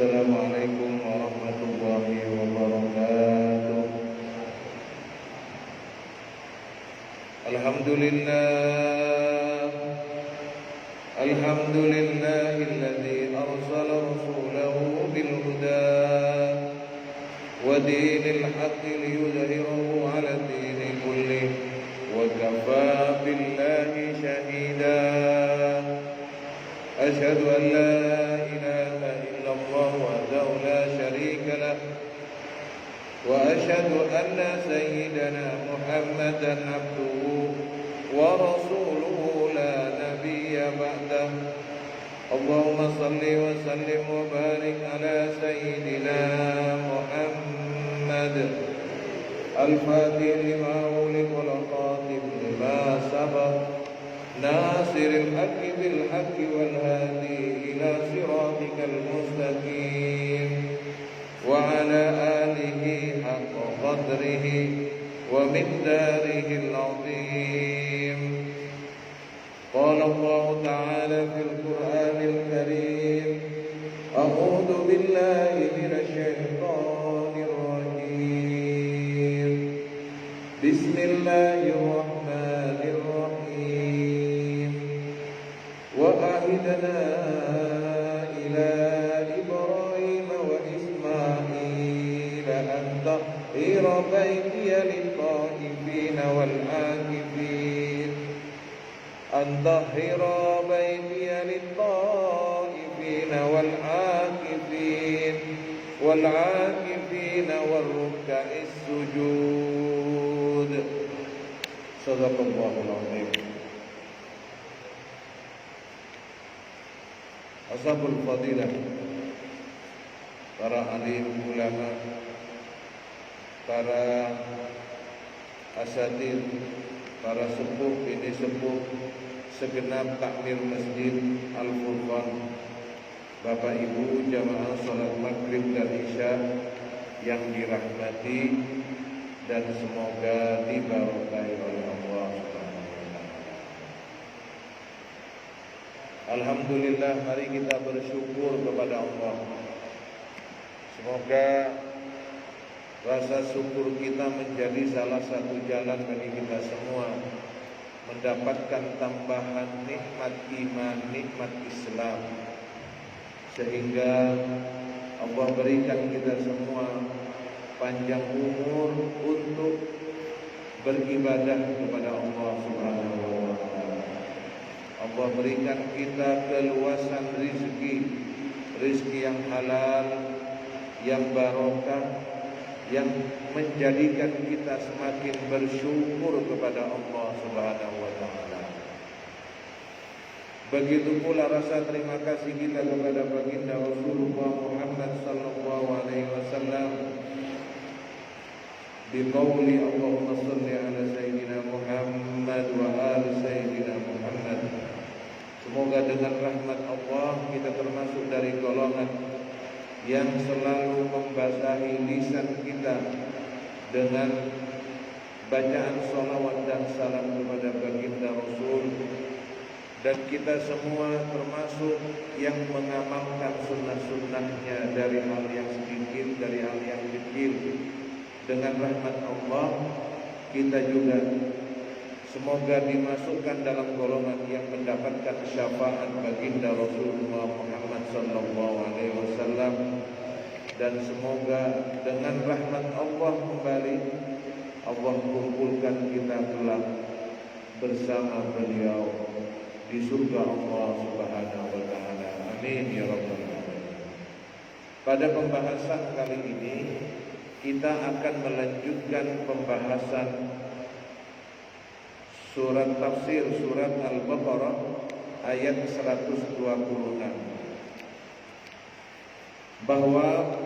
Assalamualaikum warahmatullahi wabarakatuh. Alhamdulillah, alhamdulillahilladzi arsala rasulahu bil huda wa dinil haqqi liyudhhirahu 'ala dini kullih wa kafaa billahi shahida. Asyhadu an la ilaha illallah wahdahu la syarika lah wa asyhadu anna sayyidana Muhammadan abduhu wa rasuluhu la nabiyya ba'dah. Allahumma salli wa sallim wa barik ala sayyidina Muhammad al-fatih lima uliq wal khatib lima sabaq nasiril haqqi bil haqqi wal hadi ila siratikal mustaqim wa ala alihi haqqa qadrihi wa miqdarihi al-azim. Qala Allah ta'ala fil Qur'anil Karim, a'udzu billahi minasy syaithanir rajim. Bismillahirrahmanirrahim. Wa ahidna ila Ibrahim wa Ismail an tahhira baytiya lit-ta'ifin wal 'akifin an tahhira baytiya lit-ta'ifin wal 'akifin wal 'akifin war ruk'is sujud. Sadaqallahul azim. Ashabul fadilah, para alim ulama, para asatidz, para sepuh bini sepuh, segenap takmir Masjid Al-Furqan, Bapak Ibu jamaah salat maghrib dan isya yang dirahmati dan semoga diberkahi oleh Allah Subhanahu wa taala. Alhamdulillah, mari kita bersyukur kepada Allah. Semoga rasa syukur kita menjadi salah satu jalan bagi kita semua mendapatkan tambahan nikmat iman, nikmat Islam, sehingga Allah berikan kita semua panjang umur untuk beribadah kepada Allah Subhanahu wa taala. Allah berikan kita keluasan rezeki yang halal, yang barokah, yang menjadikan kita semakin bersyukur kepada Allah Subhanahu wa taala. Begitu pula rasa terima kasih kita kepada baginda Rasulullah Muhammad sallallahu alaihi wasallam biqauli Allahumma shalli ala sayyidina Muhammad wa ali sayyidina Muhammad. Semoga dengan rahmat Allah kita termasuk dari golongan yang selalu membasahi lisan kita dengan bacaan salawat dan salam kepada baginda Rasul, dan kita semua termasuk yang mengamalkan sunnah-sunnahnya dari hal yang sedikit, dari hal yang kecil. Dengan rahmat Allah kita juga semoga dimasukkan dalam golongan yang mendapatkan syafaat baginda Rasulullah Muhammad sallallahu alaihi wasallam, dan semoga dengan rahmat Allah kembali Allah kumpulkan kita kelak bersama beliau di surga Allah Subhanahu wa taala. Amin ya rabbal alamin. Pada pembahasan kali ini kita akan melanjutkan pembahasan surat tafsir surat Al-Baqarah ayat 126, bahwa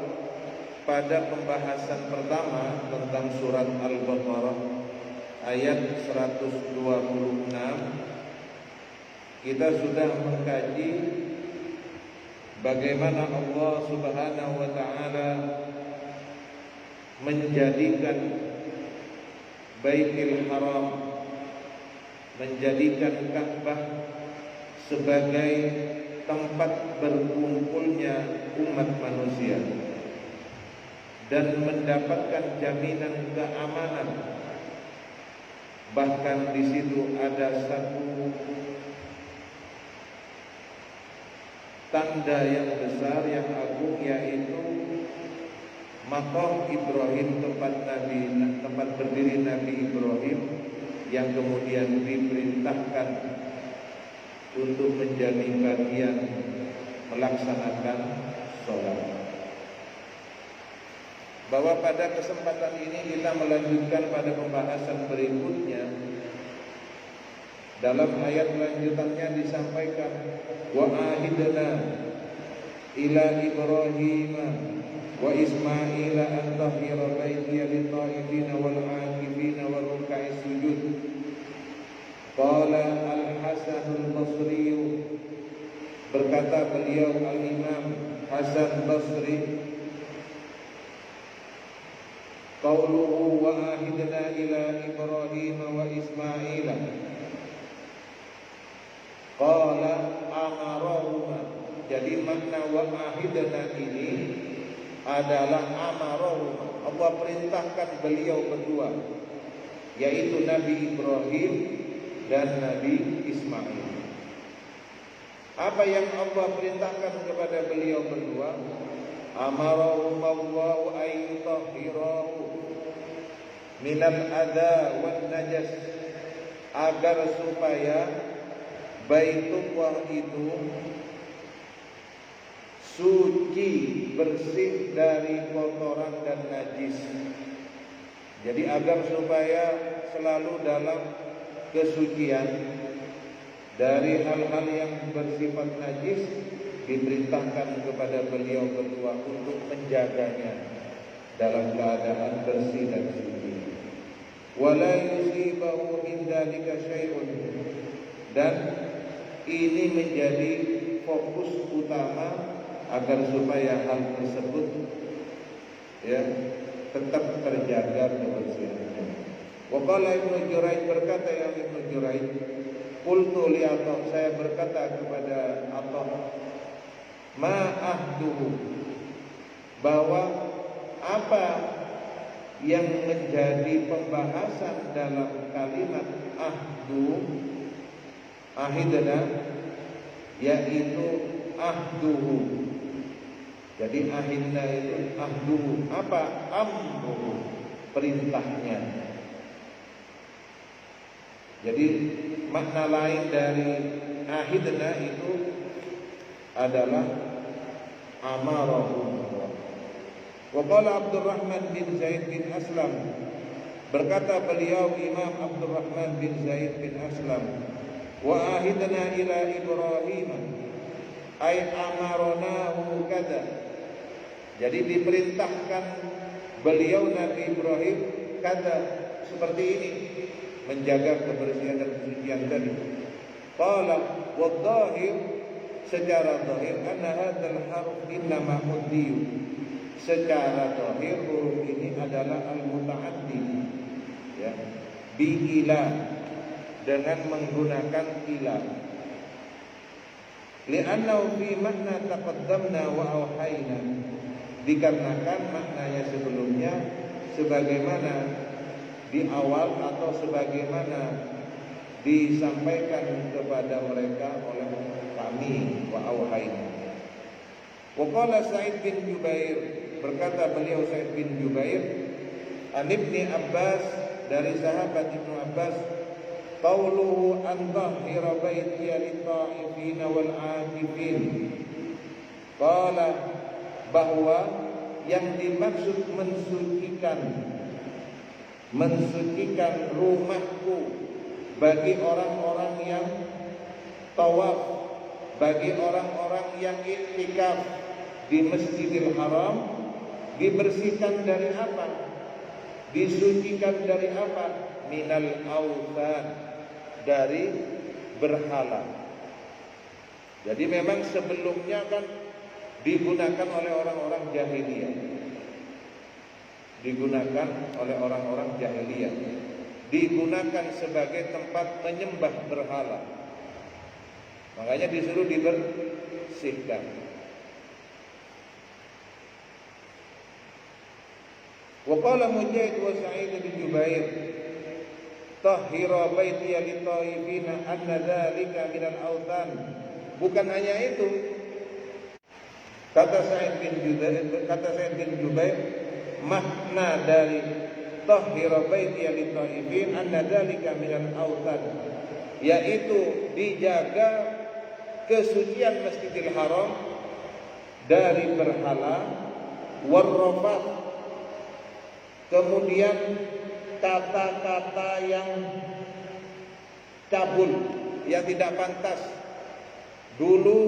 pada pembahasan pertama tentang surat Al-Baqarah ayat 126 kita sudah mengkaji bagaimana Allah Subhanahu wa taala menjadikan Baitul Haram, menjadikan Ka'bah sebagai tempat berkumpulnya umat manusia dan mendapatkan jaminan keamanan. Bahkan di situ ada satu tanda yang besar, yang agung, yaitu Maqam Ibrahim, tempat berdiri Nabi Ibrahim, yang kemudian diperintahkan untuk menjadi bagian melaksanakan sholat. Bahwa pada kesempatan ini kita melanjutkan pada pembahasan berikutnya. Dalam ayat lanjutannya disampaikan, wa ahidna ila Ibrahim wa Ismail an tahhira baitiya lit-ta'ifina wal 'akifina wal ruk'i sujud. Qala Al-Hasan Al-Basri, berkata beliau Al-Imam Hasan Basri, qauluhu wa ahidna ila Ibrahim wa Ismail, qala amarahuma. Jadi makna wa ahidna ini adalah amarahuma, Allah perintahkan beliau berdua, yaitu Nabi Ibrahim dan Nabi Ismail. Apa yang Allah perintahkan kepada beliau berdua? Amarahum Allahu ayyutahhirahu minal adha wan najas, agar supaya Baitullah itu suci, bersih dari kotoran dan najis. Jadi agar supaya selalu dalam kesucian dari hal-hal yang bersifat najis, diperintahkan kepada beliau berdua untuk menjaganya dalam keadaan bersih dan suci. Wala yusibahu min dzalika syai'un, dan ini menjadi fokus utama agar supaya hal tersebut tetap terjaga kebersihannya. Wa qala Ibnu Juraij, berkata yang Ibnu Juraij, qultu li Atha, saya berkata kepada Atha, ma ahduhu, bahwa apa yang menjadi pembahasan dalam kalimat ahdu, ahidna, yaitu ahduhu. Jadi ahidna itu ahduhu, apa? Amruhu, perintahnya. Jadi makna lain dari ahidna itu adalah amarahu. Wa qala Abdurrahman bin Zaid bin Aslam, berkata beliau Imam Abdurrahman bin Zaid bin Aslam, wa ahidna ila Ibrahim ay amarnahu kada. Jadi diperintahkan beliau Nabi Ibrahim kada, seperti ini, menjaga kebersihan dan kesucian tadi. Qala wa dhahir, secara dhahir, anna hadzal harf innama uddiyu, secara dhahir huruf ini adalah al-muta'addi, ya, bi ila, dengan menggunakan ila. Li'annahu fi makna taqaddamna wa awhayna, dikarenakan maknanya sebelumnya sebagaimana di awal atau sebagaimana disampaikan kepada mereka oleh kami, wa awhayna. Wa qala Sa'id bin Jubair, berkata beliau Sa'id bin Jubair, an Ibni Abbas, dari sahabat Ibnu Abbas, qauluhu an tahhira baitiya lit-ta'ifina wal 'akifin, qala, bahwa yang dimaksud mensucikan rumahku bagi orang-orang yang tawaf, bagi orang-orang yang iktikaf di Masjidil Haram, dibersihkan dari apa? Disucikan dari apa? Minal awthan, dari berhala. Jadi memang sebelumnya kan digunakan oleh orang-orang jahiliyah, digunakan oleh orang-orang jahiliyah, digunakan sebagai tempat menyembah berhala. Makanya disuruh dibersihkan. Wa qala Mujahid wa Sa'id bin Jubair, tahhira baitiya lit-taifina anna dzalika minal awtan. Bukan hanya itu, kata Sa'id bin Jubair, makna dari tahhira baitiya lit-taifin anna dzalika minal awtan, yaitu dijaga kesucian Masjidil Haram dari berhala, warrafat, kemudian kata-kata yang cabul, yang tidak pantas. Dulu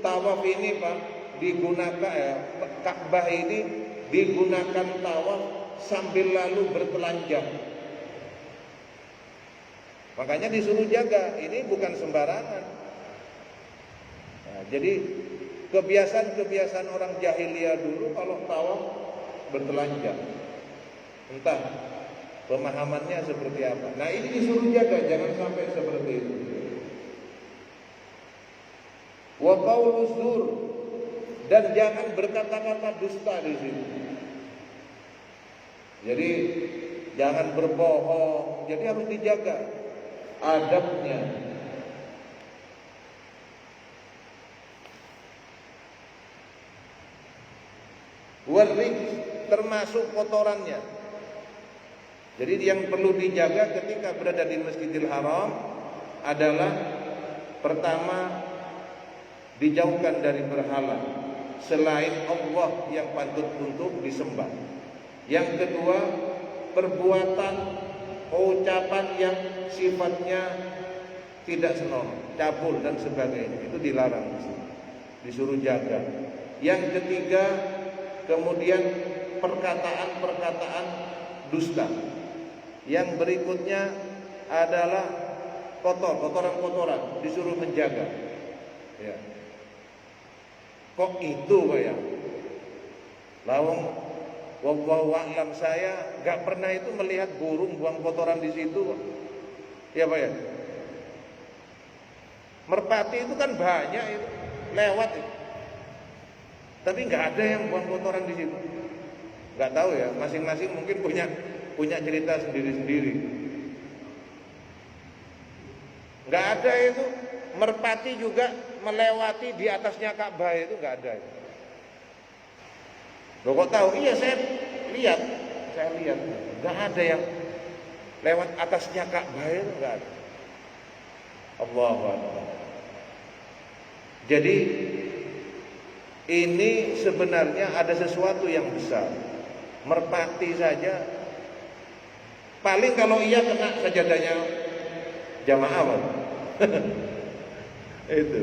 tawaf ini Pak digunakan, Ka'bah ini digunakan tawaf sambil lalu bertelanjang. Makanya disuruh jaga, ini bukan sembarangan. Nah, jadi kebiasaan orang jahiliyah dulu kalau tawaf bertelanjang. Entah pemahamannya seperti apa. Nah, ini disuruh jaga, jangan sampai seperti itu. Wa qauluz zur, dan jangan berkata-kata dusta di sini. Jadi jangan berbohong. Jadi harus dijaga adabnya. Warik, termasuk kotorannya. Jadi yang perlu dijaga ketika berada di Masjidil Haram adalah pertama, dijauhkan dari berhala selain Allah yang patut untuk disembah. Yang kedua, perbuatan ucapan yang sifatnya tidak senonoh, cabul dan sebagainya, itu dilarang, disuruh jaga. Yang ketiga, kemudian perkataan-perkataan dusta. Yang berikutnya adalah kotoran-kotoran, disuruh menjaga. Ya. Kok itu Pak ya? Lawang wallahu a'lam, saya gak pernah itu melihat burung buang kotoran di situ. Ya Pak ya? Merpati itu kan banyak itu, lewat itu. Tapi nggak ada yang buang kotoran di situ. Nggak tahu ya, masing-masing mungkin punya cerita sendiri-sendiri. Nggak ada itu. Merpati juga melewati di atasnya Ka'bah, itu nggak ada. Loh kok tahu? Iya, saya lihat, nggak ada yang lewat atasnya Ka'bah, itu nggak ada. Allahu Akbar. Jadi ini sebenarnya ada sesuatu yang besar. Merpati saja paling kalau iya kena sajadahnya jamaah Pak. Itu.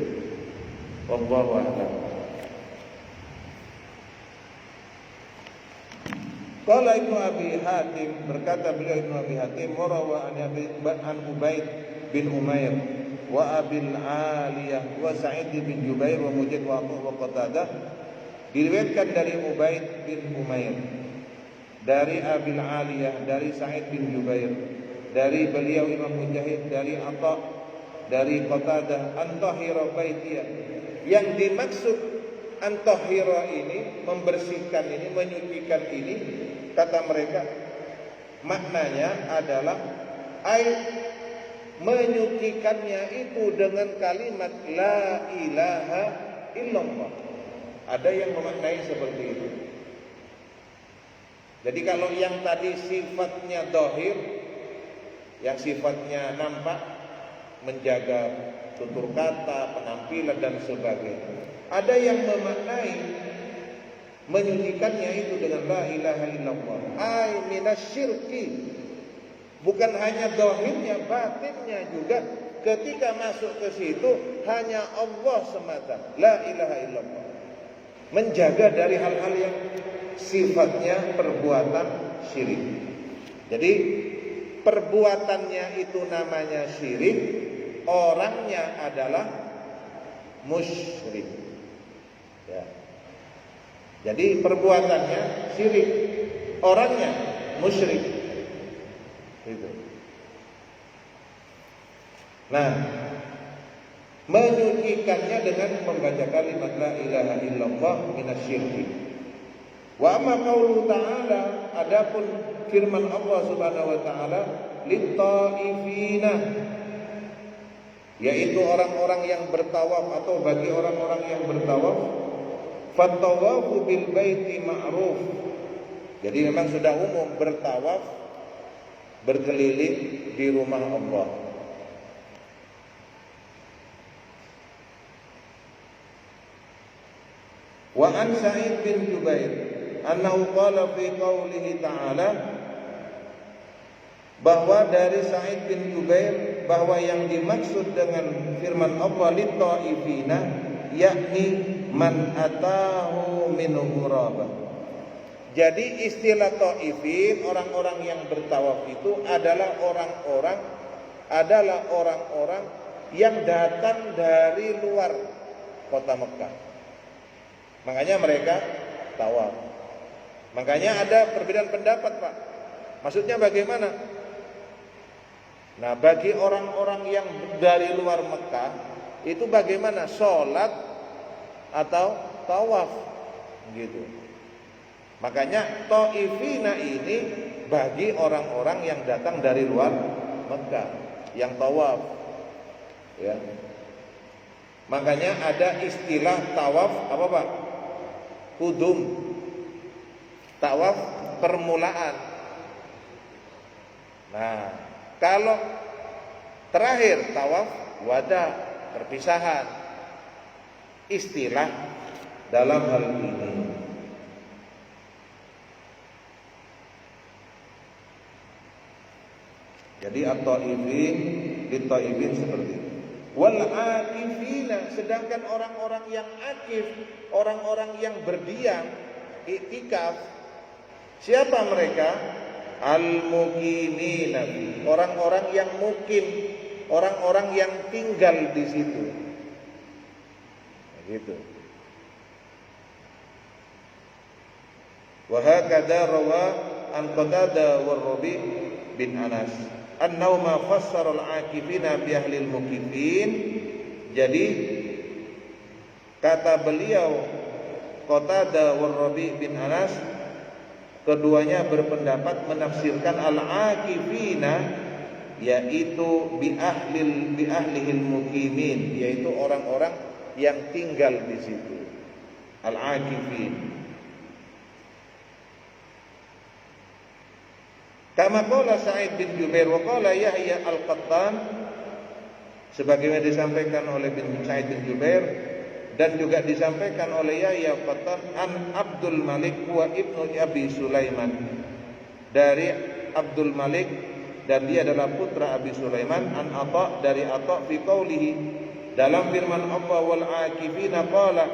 Wallahu a'lam. Qala Ibnu Abi Hatim, berkata beliau Ibnu Abi Hatim, warawa an Ubaid bin Umair wa Abil Aliyah wa Sa'id bin Jubair wa Mujahid wa Abu wa Qatadah, diriwayatkan dari Ubaid bin Umair, dari Abil Aliyah, dari Sa'id bin Jubair, dari beliau Imam Mujahid, dari Atha, dari Qatadah, antahira baitiyah. Yang dimaksud antahira ini, membersihkan ini, menyucikan ini, kata mereka maknanya adalah menyucikannya itu dengan kalimat la ilaha illallah. Ada yang memaknai seperti itu. Jadi kalau yang tadi sifatnya zahir, yang sifatnya nampak, menjaga tutur kata, penampilan dan sebagainya, ada yang memaknai menyucikannya itu dengan la ilaha illallah, ay minasyirki. Bukan hanya zahirnya, batinnya juga. Ketika masuk ke situ hanya Allah semata, la ilaha illallah. Menjaga dari hal-hal yang sifatnya perbuatan syirik. Jadi perbuatannya itu namanya syirik, orangnya adalah musyrik. Ya. Jadi perbuatannya syirik, orangnya musyrik. Itu. Nah, menyucikannya dengan membaca kalimat la ilaha illallah minasyirki. Wa amma qaulu ta'ala, adapun firman Allah Subhanahu wa taala, lit-taifina, yaitu orang-orang yang bertawaf atau bagi orang-orang yang bertawaf, fattawafu bil baiti ma'ruf. Jadi memang sudah umum bertawaf, berkeliling di rumah Allah. Wa an Sa'id bin Jubair annahu qala fi qaulihi ta'ala, bahwa dari Sa'id bin Jubair bahwa yang dimaksud dengan firman Allah lit-taifina yakni man atahu min ghurabah. Jadi istilah taifin, orang-orang yang bertawaf itu adalah orang-orang yang datang dari luar kota Mekah. Makanya mereka tawaf. Makanya ada perbedaan pendapat, Pak. Maksudnya bagaimana? Nah, bagi orang-orang yang dari luar Mekah itu bagaimana? Sholat atau tawaf gitu. Makanya taifina ini bagi orang-orang yang datang dari luar Mekah, yang tawaf, ya. Makanya ada istilah tawaf apa, Pak? Qudum. Tawaf permulaan. Nah, kalau terakhir tawaf wada, perpisahan. Istilah dalam hal ini. Jadi at-taifin, lit-taifin seperti itu. Wal akifina, sedangkan orang-orang yang akif, orang-orang yang berdiam, iktikaf, siapa mereka? Al-muqimina, orang-orang yang mukim, orang-orang yang tinggal di situ. Begitu. Wa hakadha rawa an Qatadah wa Rabi bin Anas annahu ma fassara al-akifina bi ahli al-muqifin. Jadi kata beliau Qatadah wa Rabi bin Anas, keduanya berpendapat menafsirkan al-akifina yaitu bi ahlihil muqimin, yaitu orang-orang yang tinggal di situ. Al-akifin. Kama qala Sa'id bin Jubair wa qala Yahya al-Qattan, sebagaimana disampaikan oleh bin Sa'id bin Jubair dan juga disampaikan oleh Yahya al-Qattan an Abdul Malik wa ibnu Abi Sulaiman, dari Abdul Malik dan dia adalah putra Abi Sulaiman, an Atha dari Atha fi qaulihi, dalam firman Allah wal akifina qala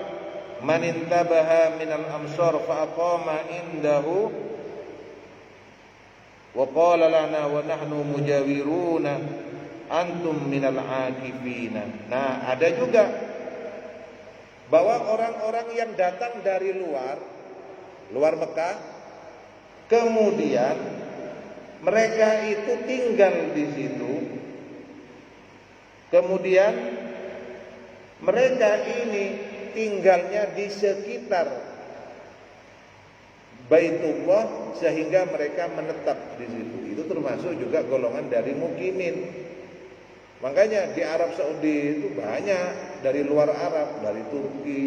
man intabaha minal amsar fa aqama indahu wa qala lana wa nahnu mujawiruna antum minal akifina. Nah, ada juga bahwa orang-orang yang datang dari luar Mekah, kemudian mereka itu tinggal di situ, kemudian mereka ini tinggalnya di sekitar Baitullah sehingga mereka menetap di situ. Itu termasuk juga golongan dari mukimin. Makanya di Arab Saudi itu banyak dari luar Arab, dari Turki,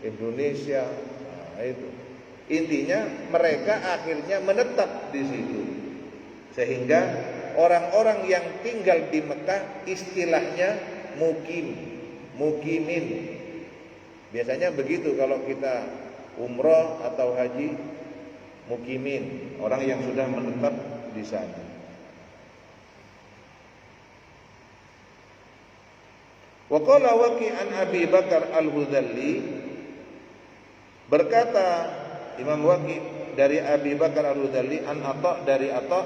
Indonesia. Nah, itu. Intinya mereka akhirnya menetap di situ. Sehingga orang-orang yang tinggal di Mekah istilahnya mukimin. Biasanya begitu kalau kita umroh atau haji, mukimin, orang yang sudah menetap di sana. Wa qala Waqi' an Abi Bakar al-Hudhalli, berkata Imam Waqi' dari Abi Bakar al-Hudhalli, an Atha dari Atha,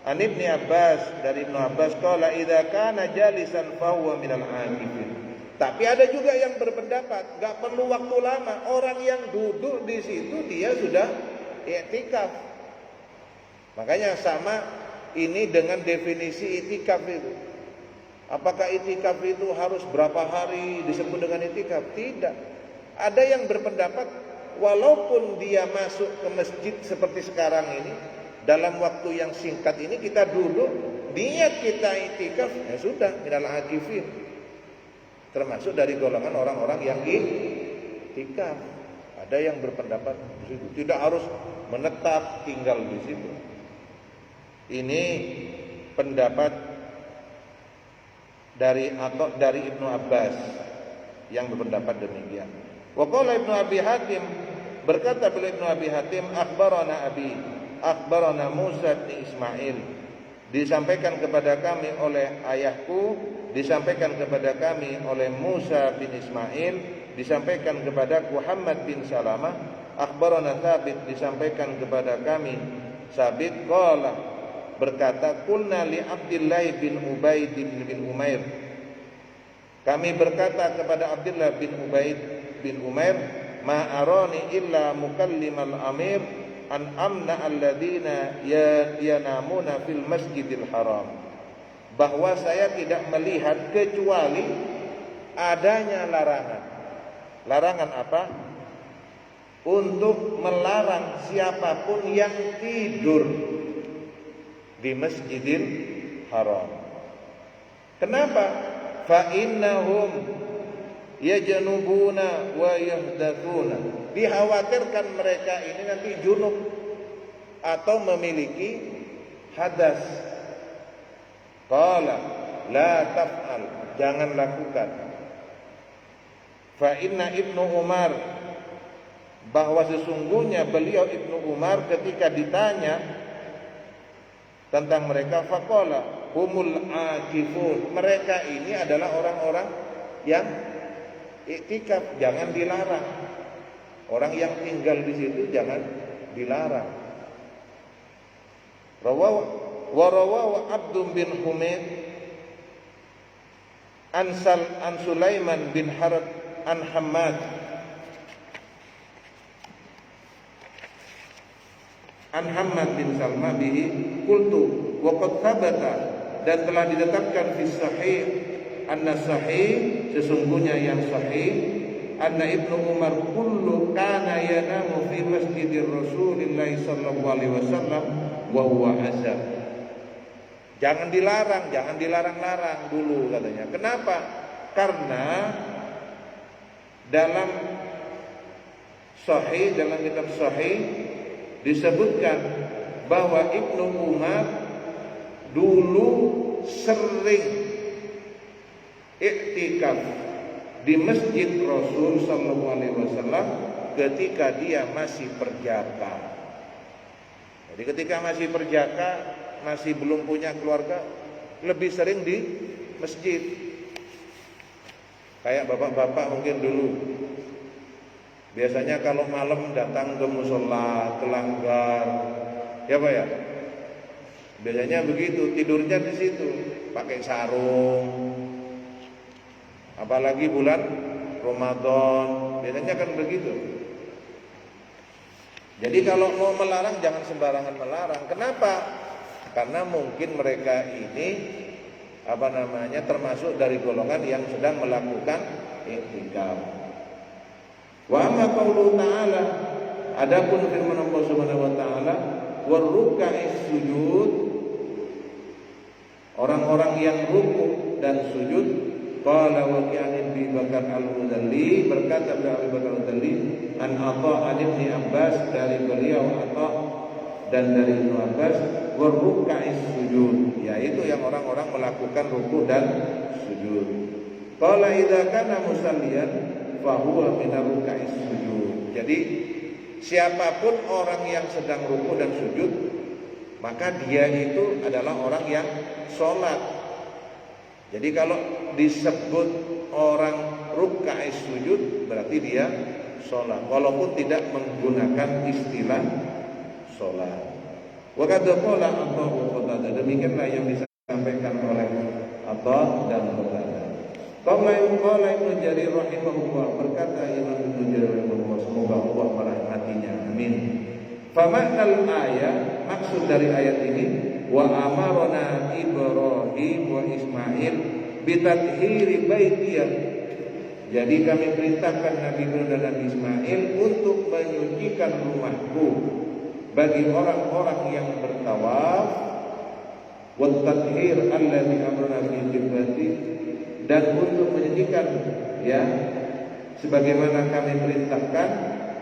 an Ibnu Abbas dari Ibnu Abbas, qala idza kana jalisan fa huwa minal akifin. Tapi ada juga yang berpendapat enggak perlu waktu lama, orang yang duduk di situ dia sudah i'tikaf. Makanya sama ini dengan definisi i'tikaf itu. Apakah itikaf itu harus berapa hari disebut dengan itikaf? Tidak. Ada yang berpendapat walaupun dia masuk ke masjid seperti sekarang ini, dalam waktu yang singkat ini kita duduk, niat kita itikaf, ya sudah, minal akifin. Termasuk dari golongan orang-orang yang itikaf. Ada yang berpendapat di situ, tidak harus menetap tinggal di situ. Ini pendapat dari Ibnu Abbas yang berpendapat demikian. Wa qala Ibnu Abi Hatim, berkata beliau Ibnu Abi Hatim, akhbarana Musa bin Ismail, disampaikan kepada kami oleh ayahku, disampaikan kepada kami oleh Musa bin Ismail, disampaikan kepada Muhammad bin Salamah, akhbarana Thabit, disampaikan kepada kami Sabit, qala, berkata, qulna li Abdullah bin Ubaid bin Umair, kami berkata kepada Abdullah bin Ubaid bin Umair, ma arani illa mukallimal amir an amna alladhina yanamuna fil masjidil haram, bahwa saya tidak melihat kecuali adanya larangan. Larangan apa? Untuk melarang siapapun yang tidur di Masjidil Haram. Kenapa? Fa innahum yajnubuna wa yahdatsuna. Dikhawatirkan mereka ini nanti junub atau memiliki hadas. Qala la taf'al, jangan lakukan. Fa inna Ibnu Umar, bahwa sesungguhnya beliau Ibnu Umar ketika ditanya tentang mereka, faqala humul akifun, mereka ini adalah orang-orang yang iktikaf, jangan dilarang. Orang yang tinggal di situ jangan dilarang. Rawahu Abdul bin Humaid an Sulaiman bin Harb an Hammad an Hammad bin Salma bihi qultu wa qad thabata, dan telah ditetapkan fi sahih, anna sahih, sesungguhnya yang sahih, anna Ibnu Umar kullu kana yanamu fi masjidir Rasulillah sallallahu alaihi wasallam wa huwa azab. Jangan dilarang-larang dulu katanya. Kenapa? Karena dalam sahih, dalam kitab sahih disebutkan bahwa Ibnu Umar dulu sering iktikaf di masjid Rasul sallallahu alaihi wasallam ketika dia masih perjaka. Jadi ketika masih perjaka, masih belum punya keluarga, lebih sering di masjid. Kayak bapak-bapak mungkin dulu biasanya kalau malam datang ke musola, ke langgar, ya Pak ya. Biasanya begitu, tidurnya di situ, pakai sarung. Apalagi bulan Ramadan, biasanya kan begitu. Jadi kalau mau melarang jangan sembarangan melarang. Kenapa? Karena mungkin mereka ini termasuk dari golongan yang sedang melakukan iktikaf. Wa amma qaulu ta'ala, adapun firman Allah Subhanahu wa taala, warruka'is sujud, orang-orang yang ruku dan sujud, qala wa ki'an bi Bakar al-Mudalli, berkata Abu Bakar al-Mudalli, an Atha ibn Abbas, dari beliau Atha dan dari Ibnu Abbas, warruka'is sujud, yaitu yang orang-orang melakukan ruku dan sujud. Qala idza kana musalliyan fahuwa minar ruka'is sujud. Jadi siapapun orang yang sedang ruku dan sujud, maka dia itu adalah orang yang sholat. Jadi kalau disebut orang ruka'is sujud, berarti dia sholat, walaupun tidak menggunakan istilah sholat. Wa qad qala Allahu Qatadah, demikianlah yang disampaikan oleh Atha dan Qatadah. Qala Ibnu Jarir rahimahullah, berkata Imam Ibnu Jarir rahimahullah, semoga Allah merahmatinya, amin. Fa ma'nal ayat, maksud dari ayat ini, wa amarna Ibrahim wa Ismail bitathiri baitiyah. Jadi kami perintahkan Nabi Ibrahim dan Nabi Ismail untuk menyucikan rumahku bagi orang-orang yang bertawaf, wa tathhir alladzi amrna bi qiblati, dan untuk menyucikan ya sebagaimana kami perintahkan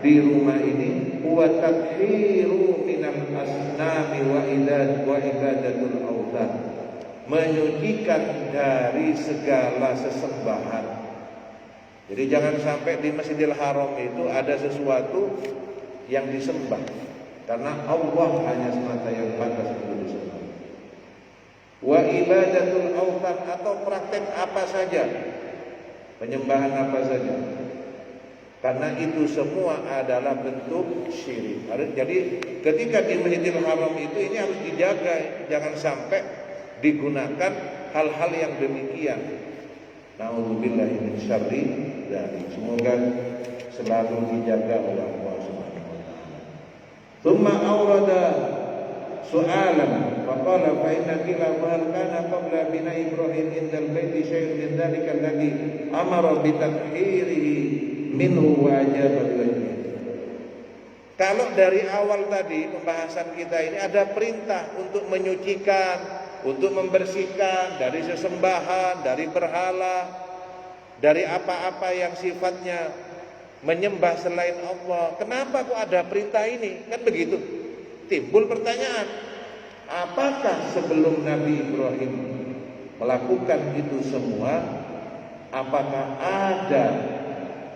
di rumah ini, wa tathhiru minal asnami wa ibadatul awthan, menyucikan dari segala sesembahan. Jadi jangan sampai di Masjidil Haram itu ada sesuatu yang disembah, karena Allah hanya semata yang pantas untuk disembah. Wa ibadatul awthan, atau praktek apa saja, penyembahan apa saja, karena itu semua adalah bentuk syirik. Jadi ketika di Masjidil Haram itu ini harus dijaga, jangan sampai digunakan hal-hal yang demikian. Na'udzubillahi min syarri dzalik. Semoga selalu dijaga oleh Allah Subhanahu wa taala. Tsumma awrada su'alan faqala fa inna qila hal kana qabla bina Ibrahim indal baiti syai'un min dzalika alladhi amara bi tathhirihi minhu wa ajaba bihi. Kalau dari awal tadi pembahasan kita ini ada perintah untuk menyucikan, untuk membersihkan dari sesembahan, dari berhala, dari apa-apa yang sifatnya menyembah selain Allah. Kenapa kok ada perintah ini? Kan begitu. Timbul pertanyaan, apakah sebelum Nabi Ibrahim melakukan itu semua, apakah ada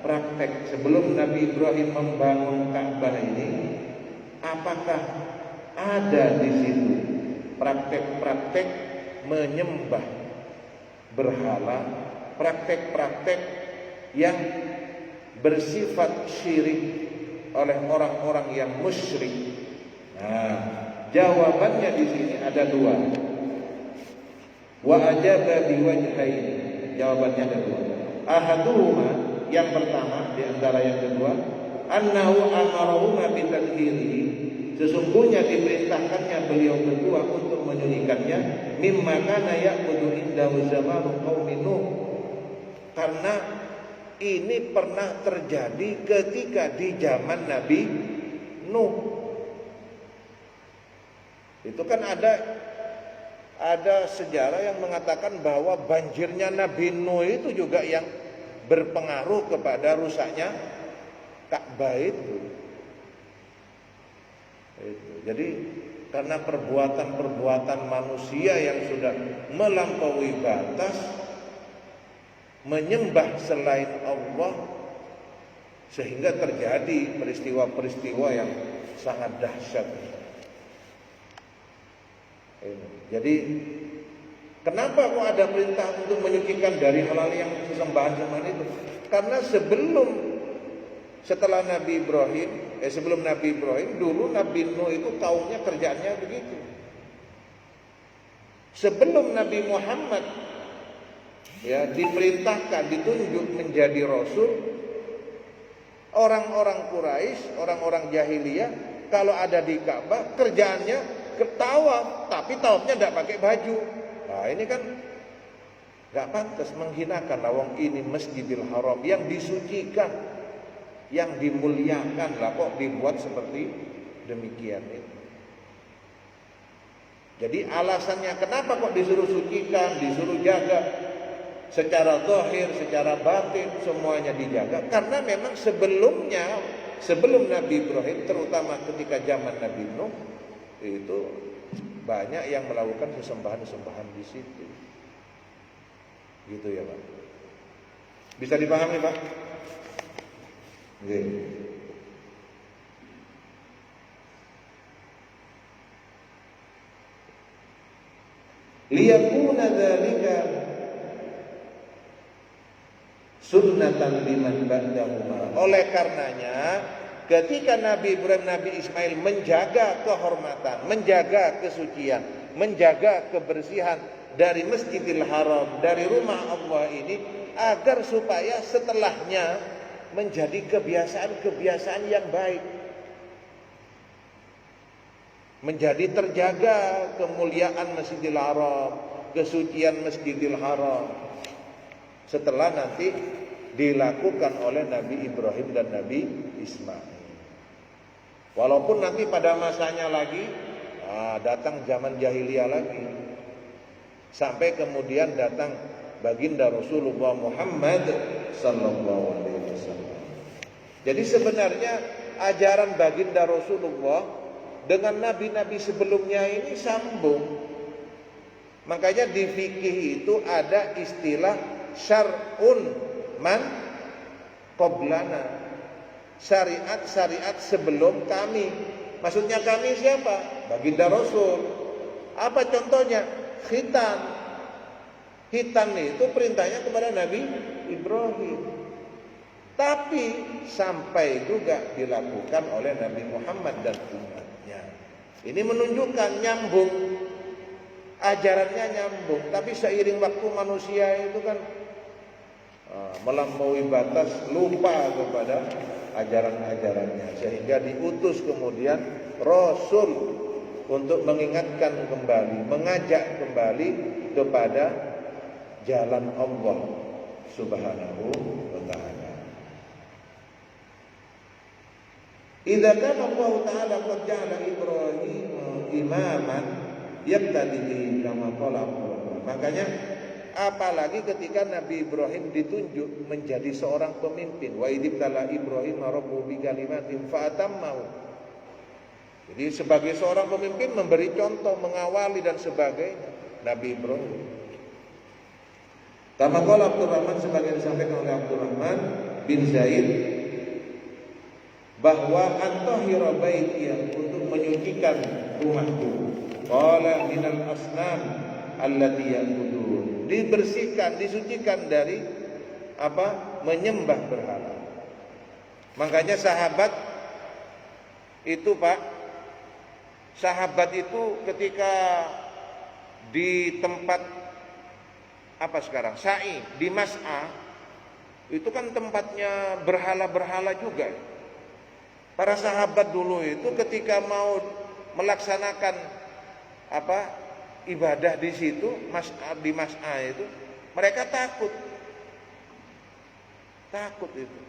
praktek sebelum Nabi Ibrahim membangun Ka'bah ini, apakah ada di situ praktek-praktek menyembah berhala, praktek-praktek yang bersifat syirik oleh orang-orang yang musyrik? Nah, jawabannya di sini ada dua. Wa ajaba biwajhain. Jawabannya ada dua. Ahaduhuma, yang pertama di antara yang kedua, annahu amarahuma bitathhirihi, sesungguhnya diperintahkannya beliau berdua untuk menyucikannya, mimma kana ya'budu indahu zamanu qaumin Nuh, karena ini pernah terjadi ketika di zaman Nabi Nuh. Itu kan ada sejarah yang mengatakan bahwa banjirnya Nabi Nuh itu juga yang berpengaruh kepada rusaknya Ka'bah itu. Jadi karena perbuatan-perbuatan manusia yang sudah melampaui batas, menyembah selain Allah, sehingga terjadi peristiwa-peristiwa yang sangat dahsyat. Jadi kenapa kok ada perintah untuk menyucikan dari hal-hal yang sesembahan-sembahan itu? Karena setelah Nabi Ibrahim, sebelum Nabi Ibrahim, dulu Nabi Nuh itu kaumnya kerjaannya begitu. Sebelum Nabi Muhammad ya diperintahkan, ditunjuk menjadi rasul, orang-orang Quraisy, orang-orang jahiliyah kalau ada di Ka'bah kerjaannya ketawaf, tapi tawafnya tidak pakai baju. Nah ini kan gak pantas, menghinakan lawang ini Masjidil Haram yang disucikan, yang dimuliakan, lah kok dibuat seperti demikian itu. Jadi alasannya kenapa kok disuruh sucikan, disuruh jaga secara zahir, secara batin semuanya dijaga, karena memang sebelum Nabi Ibrahim, terutama ketika zaman Nabi Nuh, itu banyak yang melakukan sesembahan-sesembahan di situ. Gitu ya, Pak. Bisa dipahami, Pak? Oke. Liyakuna dzalika sunnatan liman ba'dahuma. Oleh karenanya ketika Nabi Ibrahim, Nabi Ismail menjaga kehormatan, menjaga kesucian, menjaga kebersihan dari Masjidil Haram, dari rumah Allah ini, agar supaya setelahnya menjadi kebiasaan-kebiasaan yang baik, menjadi terjaga kemuliaan Masjidil Haram, kesucian Masjidil Haram. setelah nanti dilakukan oleh Nabi Ibrahim dan Nabi Ismail. Walaupun nanti pada masanya lagi datang zaman jahiliyah lagi, sampai kemudian datang baginda Rasulullah Muhammad sallallahu alaihi wasallam. Jadi sebenarnya ajaran baginda Rasulullah dengan nabi-nabi sebelumnya ini sambung. Makanya di fikih itu ada istilah syar'un man qablana. Syariat-syariat sebelum kami. Maksudnya kami siapa? Baginda Rasul. Apa contohnya? Khitan. Khitan itu perintahnya kepada Nabi Ibrahim. Tapi sampai juga dilakukan oleh Nabi Muhammad dan umatnya. Ini menunjukkan nyambung. Ajarannya nyambung. Tapi seiring waktu manusia itu kan melampaui batas, lupa kepada ajaran-ajarannya, sehingga diutus kemudian Rasul untuk mengingatkan kembali, mengajak kembali kepada jalan Allah Subhanahu wa ta'ala. Idza kana Allah ta'ala qad ja'ala Ibrahim imaman yaqtadi kama qala Allah. Makanya apalagi ketika Nabi Ibrahim ditunjuk menjadi seorang pemimpin. Wa idzibtala Ibrahim rabbuhu bikalimatin fa'atammahu. Jadi sebagai seorang pemimpin memberi contoh, mengawali dan sebagainya Nabi Ibrahim. Kama qala Abdurrahman, sebagai disampaikan oleh Abdurrahman bin Zaid, bahwa antahira baiti, untuk menyucikan rumahku, qala minal asnam allati ya'budun, dibersihkan, disucikan dari menyembah berhala. Makanya sahabat itu sahabat itu ketika di tempat sekarang sa'i di Mas'a, itu kan tempatnya berhala-berhala juga. Para sahabat dulu itu ketika mau melaksanakan ibadah di situ, di Mas'a itu, mereka takut itu,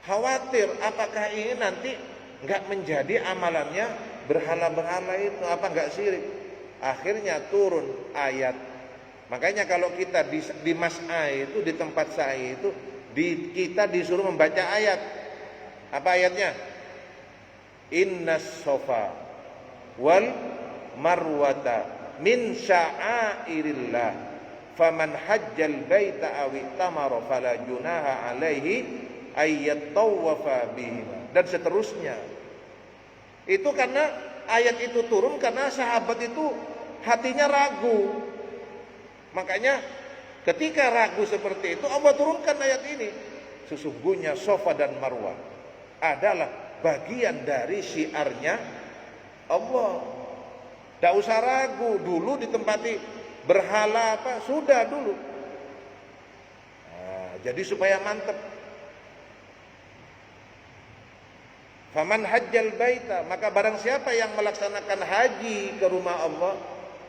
khawatir apakah ini nanti nggak menjadi amalannya berhala-berhala itu, apa nggak syirik. Akhirnya turun ayat. Makanya kalau kita di Mas'a itu, di tempat sa'i itu, kita disuruh membaca ayat. Apa ayatnya? Innas sofa wal marwata min sya'airillah faman hajjal baita aw itamara fala junaha alaihi ayyattawafa bihima, dan seterusnya. Itu karena ayat itu turun karena sahabat itu hatinya ragu. Makanya ketika ragu seperti itu, Allah turunkan ayat ini. Sesungguhnya Safa dan Marwah adalah bagian dari syiarnya Allah. Tidak usah ragu, dulu ditempati berhala sudah dulu. Jadi supaya mantep. Faman hajjal baita, maka barang siapa yang melaksanakan haji ke rumah Allah,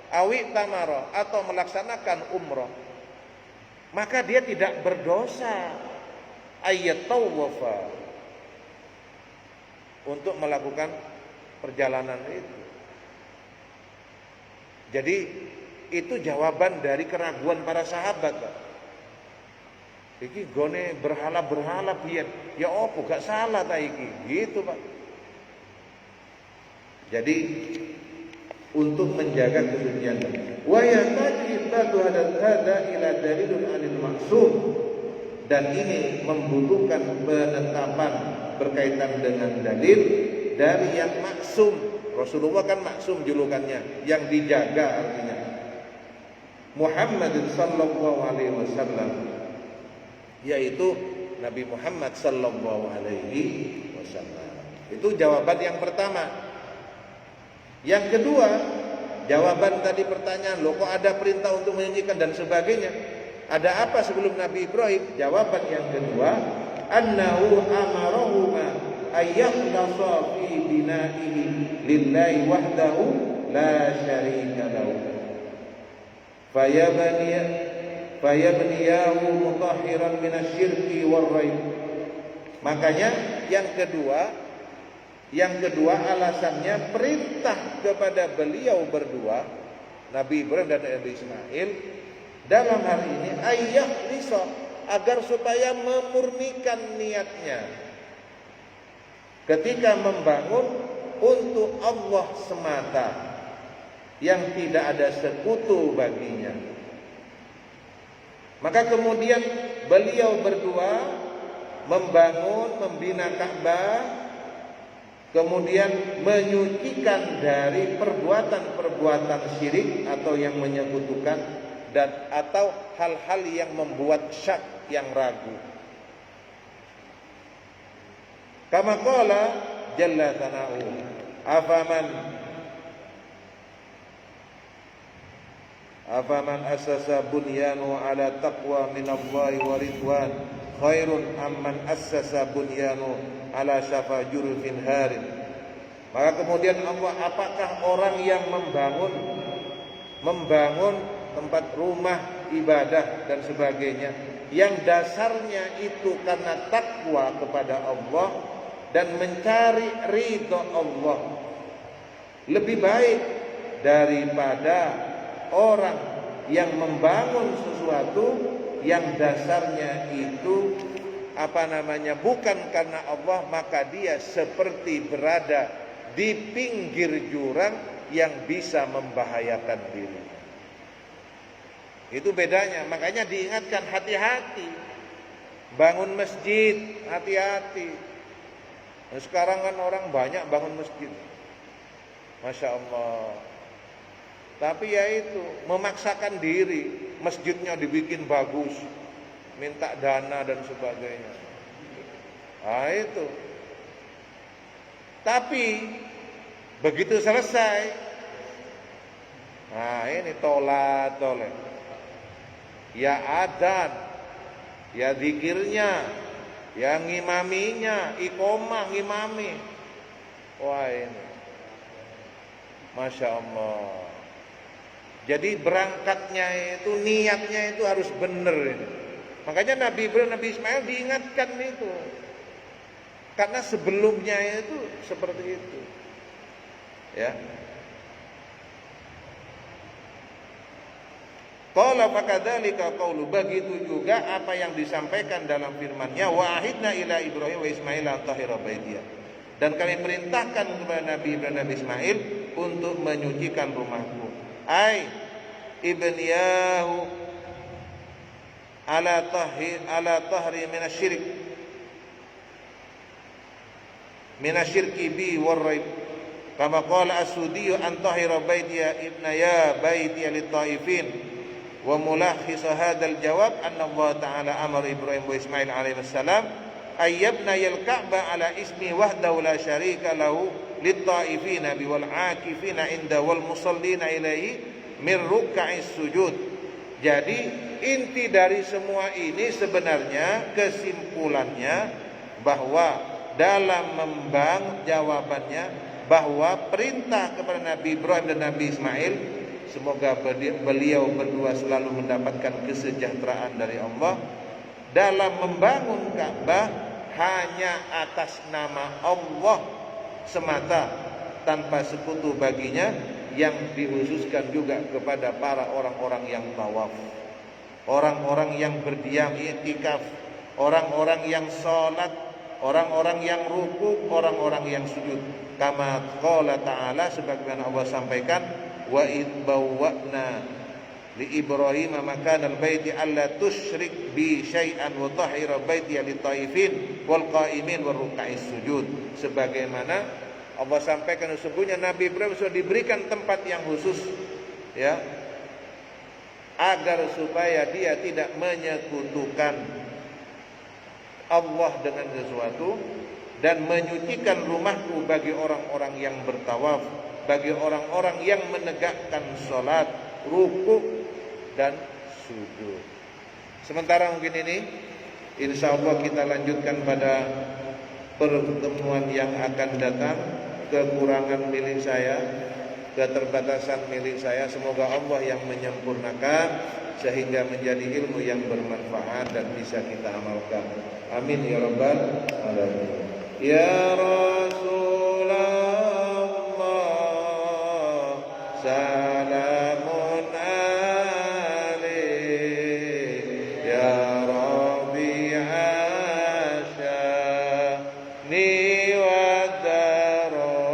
awi tamara, atau melaksanakan umrah, maka dia tidak berdosa, ayat tawafa, untuk melakukan perjalanan itu. Jadi itu jawaban dari keraguan para sahabat, Pak. Iki gone berhala-berhala pian. Ya opo gak salah ta iki. Gitu, Pak. Jadi untuk menjaga kesucian. Wa yahtaji hada ila dalilun 'anil maksum. Dan ini membutuhkan penetapan berkaitan dengan dalil dari yang maksum. Rasulullah kan maksum julukannya, yang dijaga artinya. Muhammad sallallahu alaihi wasallam, yaitu Nabi Muhammad sallallahu alaihi wasallam. Itu jawaban yang pertama. Yang kedua, jawaban tadi pertanyaan, loh kok ada perintah untuk menyanyikan dan sebagainya. Ada apa sebelum Nabi Ibrahim? Jawaban yang kedua, annahu amarahuma ayyakhlasa fi bina'ihi lillahi wahdahu la syarika lahu fayabniyahu mutahhiran minasyirki warraib. Makanya yang kedua alasannya perintah kepada beliau berdua, Nabi Ibrahim dan Nabi Ismail, dalam hal ini ayah liso, agar supaya memurnikan niatnya ketika membangun untuk Allah semata yang tidak ada sekutu baginya. Maka kemudian beliau berdua membangun, membina Ka'bah, kemudian menyucikan dari perbuatan-perbuatan syirik atau yang menyekutukan dan atau hal-hal yang membuat syak, yang ragu. Kama qala jalla sana'u afaman assasa bunyanu ala taqwa minallahi wa ridwan khairun amman assasa bunyanu ala syafa jurufin harin. Maka kemudian Allah, apakah orang yang membangun tempat rumah ibadah dan sebagainya yang dasarnya itu karena takwa kepada Allah dan mencari ridha Allah, lebih baik daripada orang yang membangun sesuatu yang dasarnya itu bukan karena Allah, maka dia seperti berada di pinggir jurang yang bisa membahayakan diri. Itu bedanya. Makanya diingatkan, hati-hati bangun masjid, hati-hati. Nah, sekarang kan orang banyak bangun masjid, Masya Allah. Tapi ya itu, memaksakan diri, masjidnya dibikin bagus, minta dana dan sebagainya. Nah itu. Tapi begitu selesai, nah ini tolak, ya adzan, ya zikirnya, ya ngimaminya, iqomah ngimami. Wah ini, Masya Allah. Jadi berangkatnya itu, niatnya itu harus benar ini. Makanya Nabi Ibrahim, Nabi Ismail diingatkan itu. Karena sebelumnya itu seperti itu. Ya. Qala fakadzalika qaulu, begitu juga apa yang disampaikan dalam firman-Nya, wa ahidna ila Ibrahim wa Ismail an tahira baitiyah. Dan kami perintahkan kepada Nabi Ibrahim dan Nabi Ismail untuk menyucikan rumahku. Ai ibniyahu ala tahri minasyirki bi warraib. Kama qala as-Sudi an tahira baitiya ibnaya baitiya lit-taifin. Wa mulakhis hadzal jawab anna Allah ta'ala amara Ibrahim wa Ismail alaihi salam ayyabna al-Ka'bah ala ismi wahdahu la syarika lahu lit-taifina wal 'akifina inda wal musallina ilaihi min ruk'is sujud. Jadi inti dari semua ini sebenarnya kesimpulannya bahwa dalam membangun, jawabannya bahwa perintah kepada Nabi Ibrahim dan Nabi Ismail, semoga beliau berdua selalu mendapatkan kesejahteraan dari Allah, dalam membangun Ka'bah hanya atas nama Allah semata tanpa sekutu baginya, yang dikhususkan juga kepada para orang-orang yang tawaf, orang-orang yang berdiam i'tikaf, orang-orang yang sholat, orang-orang yang ruku, orang-orang yang sujud. Kama qala ta'ala, sebagaimana Allah sampaikan, wa id bawwa'na li Ibrahim makanal baiti alla tusyrik bi syai'an wa tahhira baiti lit-taifin wal qa'imin war ruk'is sujud. Sebagaimana Allah sampaikan, sesungguhnya Nabi Ibrahim sudah diberikan tempat yang khusus, ya, agar supaya dia tidak menyekutukan Allah dengan sesuatu, dan menyucikan rumahku bagi orang-orang yang bertawaf, bagi orang-orang yang menegakkan sholat, ruku dan sujud. Sementara mungkin ini, insya Allah kita lanjutkan pada pertemuan yang akan datang. Kekurangan milik saya, keterbatasan milik saya semoga Allah yang menyempurnakan sehingga menjadi ilmu yang bermanfaat dan bisa kita amalkan. Amin ya rabbal alamin. Ya Rasulullah salamun alaik ya Rabbi asyani wa daraji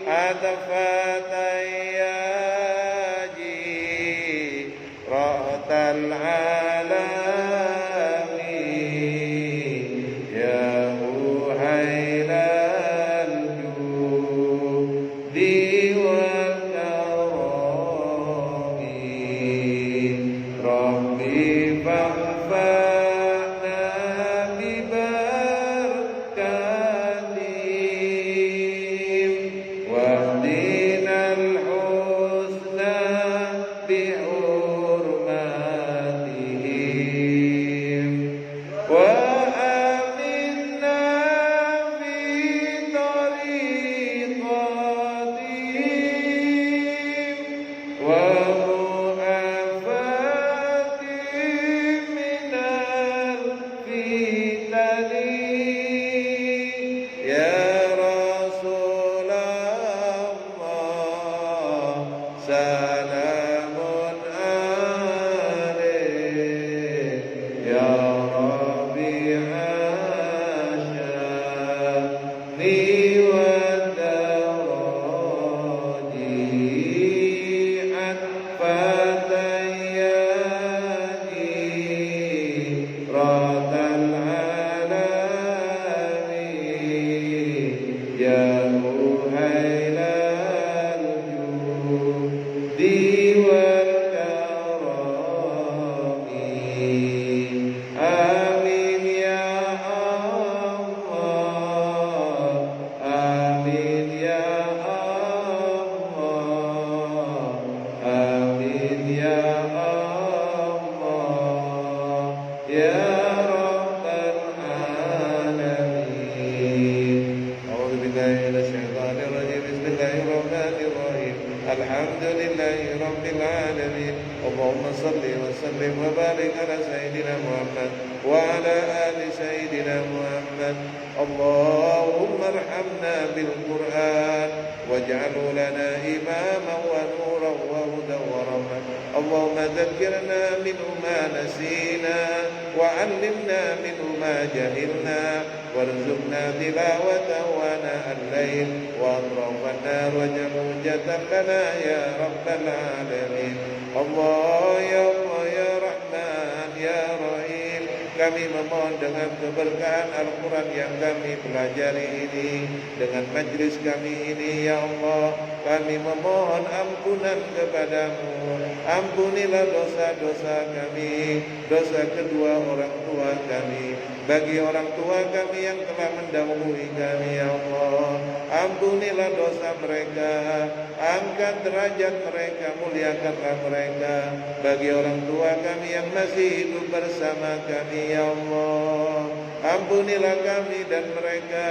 atfatayyaji ra'atal Alhamdulillahi Rabbil Alamin. Allahumma salli wa sallim wa barik ala Sayyidina Muhammad wa ala ali Sayyidina Muhammad. Allahumma arhamna bil Quran waj'alhu lana imaman wa nuran wa hudan wa rahmah. Allahumma dhakkirna minhu ma nasina wa 'allimna minhu ma jahilna warzuqna tilawatahu ana al-lail wa atrafan nar waj'alhu hujjatan lana ya rabbal alamin. Allah ya Allah ya Rahman ya Rahim, kami memohon dengan keberkahan Al-Quran yang kami pelajari ini, dengan majlis kami ini ya Allah, kami memohon ampunan kepadamu. Ampunilah dosa-dosa kami, dosa kedua orang tua kami, bagi orang tua kami yang telah mendahului kami ya Allah. Ampunilah dosa mereka, angkat derajat mereka, muliakanlah mereka. Bagi orang tua kami yang masih hidup bersama kami ya Allah, ampunilah kami dan mereka,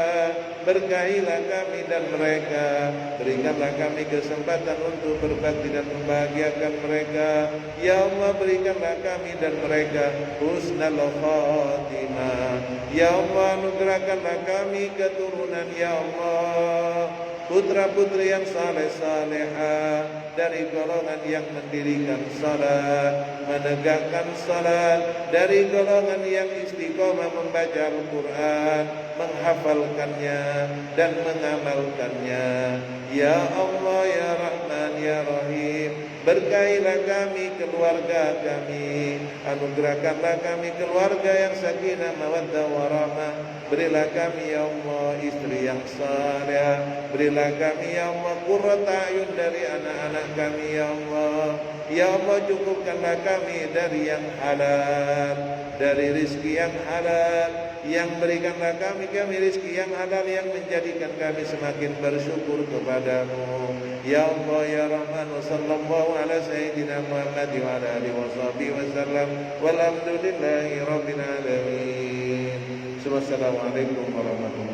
berkahilah kami dan mereka, berikanlah kami kesempatan untuk berbakti dan membahagiakan mereka ya Allah. Berikanlah kami dan mereka husnul khatimah ya Allah. Anugerahkanlah kami keturunan ya Allah, putra-putri yang saleh-salehah, dari golongan yang mendirikan salat, menegakkan salat, dari golongan yang istiqomah membaca Al-Quran, menghafalkannya dan mengamalkannya ya Allah ya Rahman ya Rahim. Berkahilah kami, keluarga kami, anugerahkanlah kami keluarga yang sakinah mawaddah warahmah. Berilah kami ya Allah istri yang saleh, berilah kami ya Allah qurrata ayun dari anak-anak kami ya Allah. Ya Allah, cukupkanlah kami dari yang halal, dari rizki yang halal, yang berikanlah kami rizki yang halal yang menjadikan kami semakin bersyukur kepadamu ya Allah ya Rahman. Wa sallallahu ala sayyidina Muhammad wa ala alihi wa sahbihi wa sallam walhamdulillahi rabbil alamin. Wassalamualaikum warahmatullahi wabarakatuh.